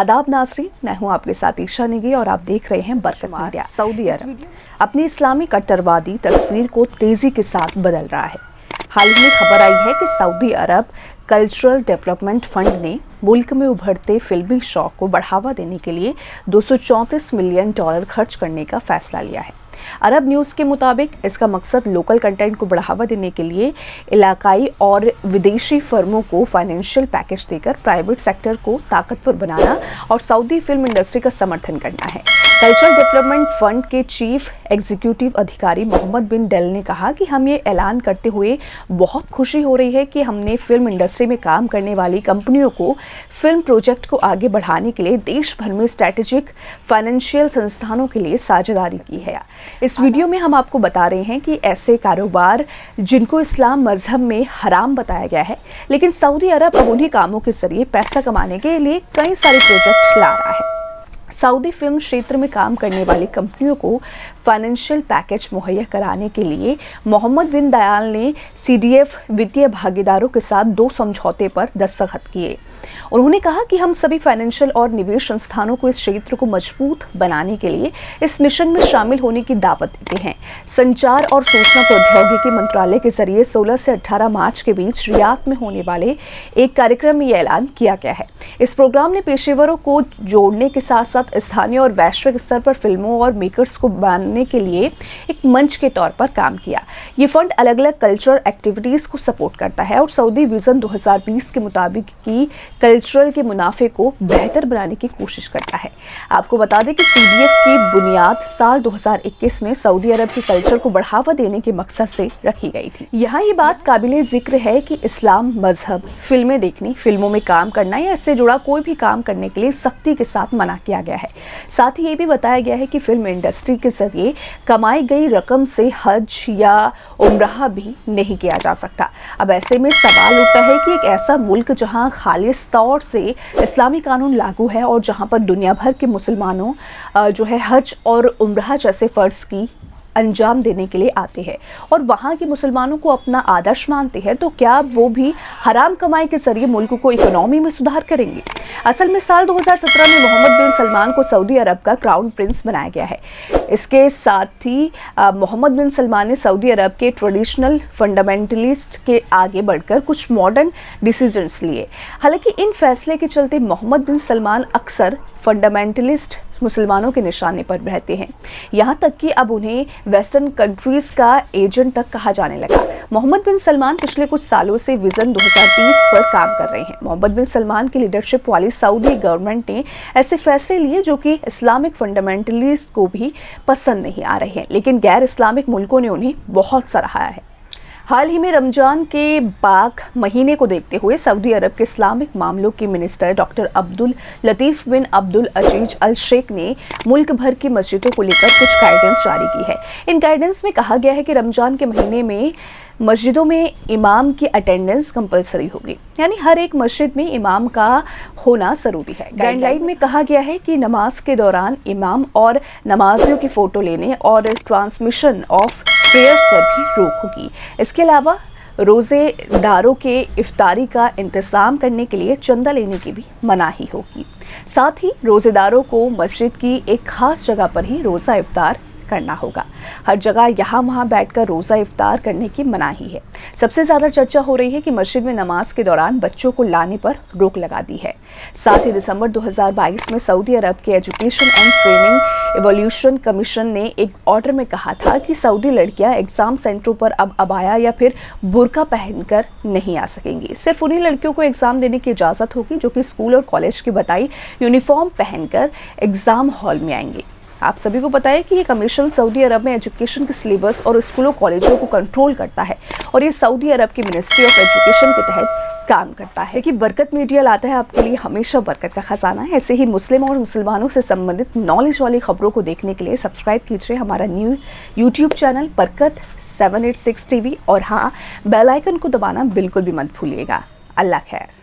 आदाब नाज़रीन, मैं हूं आपके साथ ईशा नेगी और आप देख रहे हैं बरकत मीडिया। सऊदी अरब अपनी इस्लामी कट्टरवादी तस्वीर को तेजी के साथ बदल रहा है। हाल ही में खबर आई है कि सऊदी अरब कल्चरल डेवलपमेंट फंड ने मुल्क में उभरते फिल्मी शौक को बढ़ावा देने के लिए $234 मिलियन खर्च करने का फैसला लिया है। अरब न्यूज़ के मुताबिक इसका मकसद लोकल कंटेंट को बढ़ावा देने के लिए इलाकाई और विदेशी फर्मों को फाइनेंशियल पैकेज देकर प्राइवेट सेक्टर को ताकतवर बनाना और सऊदी फिल्म इंडस्ट्री का समर्थन करना है। कल्चरल डेवलपमेंट फंड के चीफ एग्जीक्यूटिव अधिकारी मोहम्मद बिन डेल ने कहा कि हम ये ऐलान करते हुए बहुत खुशी हो रही है कि हमने फिल्म इंडस्ट्री में काम करने वाली कंपनियों को फिल्म प्रोजेक्ट को आगे बढ़ाने के लिए देश भर में स्ट्रैटेजिक फाइनेंशियल संस्थानों के लिए साझेदारी की है। इस वीडियो में हम आपको बता रहे हैं कि ऐसे कारोबार जिनको इस्लाम मजहब में हराम बताया गया है, लेकिन सऊदी अरब अब उन्हीं कामों के जरिए पैसा कमाने के लिए कई सारे प्रोजेक्ट ला रहा है। सऊदी फिल्म क्षेत्र में काम करने वाली कंपनियों को फाइनेंशियल पैकेज मुहैया कराने के लिए मोहम्मद बिन दयाल ने सीडीएफ वित्तीय भागीदारों के साथ 2 समझौते पर दस्तखत किए। उन्होंने कहा कि हम सभी फाइनेंशियल और निवेश संस्थानों को इस क्षेत्र को मजबूत बनाने के लिए इस मिशन में शामिल होने की दावत देते हैं। संचार और सूचना प्रौद्योगिकी मंत्रालय के जरिए 16 से 18 मार्च के बीच रियाद में होने वाले एक कार्यक्रम में यह ऐलान किया गया है। इस प्रोग्राम ने पेशेवरों को जोड़ने के साथ साथ स्थानीय और वैश्विक स्तर पर फिल्मों और मेकर्स को बनाने के लिए एक मंच के तौर पर काम किया। ये फंड अलग अलग कल्चरल एक्टिविटीज को सपोर्ट करता है और सऊदी विजन 2020 के मुताबिक की कल्चरल के मुनाफे को बेहतर बनाने की कोशिश करता है। आपको बता दें कि सीडीएफ की बुनियाद साल 2021 में सऊदी अरब के कल्चर को बढ़ावा देने के मकसद से रखी गई थी। यहाँ ये बात काबिले जिक्र है कि इस्लाम मजहब फिल्में देखने, फिल्मों में काम करना या इससे जुड़ा कोई भी काम करने के लिए सख्ती के साथ मना किया गया है। साथ ही ये भी बताया गया है कि फिल्म इंडस्ट्री के जरिए कमाई गई रकम से हज या उम्राह भी नहीं किया जा सकता। अब ऐसे में सवाल उठता है कि एक ऐसा मुल्क जहां खालिस तौर से इस्लामी कानून लागू है और जहां पर दुनिया भर के मुसलमानों जो है हज और उम्राह जैसे फर्ज की अंजाम देने के लिए आते हैं और वहाँ के मुसलमानों को अपना आदर्श मानते हैं, तो क्या वो भी हराम कमाई के जरिए मुल्क को इकोनॉमी में सुधार करेंगे? असल में साल 2017 में मोहम्मद बिन सलमान को सऊदी अरब का क्राउन प्रिंस बनाया गया है। इसके साथ ही मोहम्मद बिन सलमान ने सऊदी अरब के ट्रेडिशनल फंडामेंटलिस्ट के आगे बढ़कर कुछ मॉडर्न डिसीजंस लिए। हालांकि इन फैसले के चलते मोहम्मद बिन सलमान अक्सर फंडामेंटलिस्ट मुसलमानों के निशाने पर रहते हैं। यहाँ तक कि अब उन्हें वेस्टर्न कंट्रीज का एजेंट तक कहा जाने लगा। मोहम्मद बिन सलमान पिछले कुछ सालों से विजन 2030 पर काम कर रहे हैं। मोहम्मद बिन सलमान की लीडरशिप वाली सऊदी गवर्नमेंट ने ऐसे फैसले लिए जो कि इस्लामिक फंडामेंटलिस्ट को भी पसंद नहीं आ रहे हैं, लेकिन गैर इस्लामिक मुल्कों ने उन्हें बहुत सराहा है। हाल ही में रमजान के पाक महीने को देखते हुए सऊदी अरब के इस्लामिक मामलों के मिनिस्टर डॉक्टर अब्दुल लतीफ बिन अब्दुल अजीज अल शेख ने मुल्क भर की मस्जिदों को लेकर कुछ गाइडेंस जारी की है। इन गाइडेंस में कहा गया है कि रमजान के महीने में मस्जिदों में इमाम की अटेंडेंस कंपलसरी होगी, यानी हर एक मस्जिद में इमाम का होना जरूरी है। गाइडलाइन में कहा गया है कि नमाज के दौरान इमाम और नमाजियों की फोटो लेने और ट्रांसमिशन ऑफ प्रेयर्स पर भी रोक होगी। इसके अलावा रोजेदारों के इफ्तारी का इंतजाम करने के लिए चंदा लेने की भी मनाही होगी। साथ ही रोजेदारों को मस्जिद की एक खास जगह पर ही रोजा इफ्तार करना होगा। हर जगह यहाँ वहाँ बैठकर रोजा इफ्तार करने की मनाही है। सबसे ज्यादा चर्चा हो रही है कि मस्जिद में नमाज के दौरान बच्चों को लाने पर रोक लगा दी है। साथ ही दिसंबर 2022 में सऊदी अरब के education and training evolution commission ने एक ऑर्डर में कहा था कि सऊदी लड़कियां एग्जाम सेंटरों पर अब अबाया या फिर बुर्का पहनकर नहीं आ सकेंगी। सिर्फ उन्हीं लड़कियों को एग्जाम देने की इजाजत होगी जो कि स्कूल और कॉलेज की बताई यूनिफॉर्म पहनकर एग्जाम हॉल में आएंगे। आप सभी को पता है कि ये कमीशन सऊदी अरब में एजुकेशन के सिलेबस और स्कूलों कॉलेजों को कंट्रोल करता है और ये सऊदी अरब की मिनिस्ट्री ऑफ एजुकेशन के तहत काम करता है। कि बरकत मीडिया लाता है आपके लिए हमेशा बरकत का खजाना। ऐसे ही मुस्लिम और मुसलमानों से संबंधित नॉलेज वाली खबरों को देखने के लिए सब्सक्राइब कीजिए हमारा न्यू यूट्यूब चैनल बरकत 786 टीवी और हाँ, बेल आइकन को दबाना बिल्कुल भी मत भूलिएगा। अल्लाह खैर।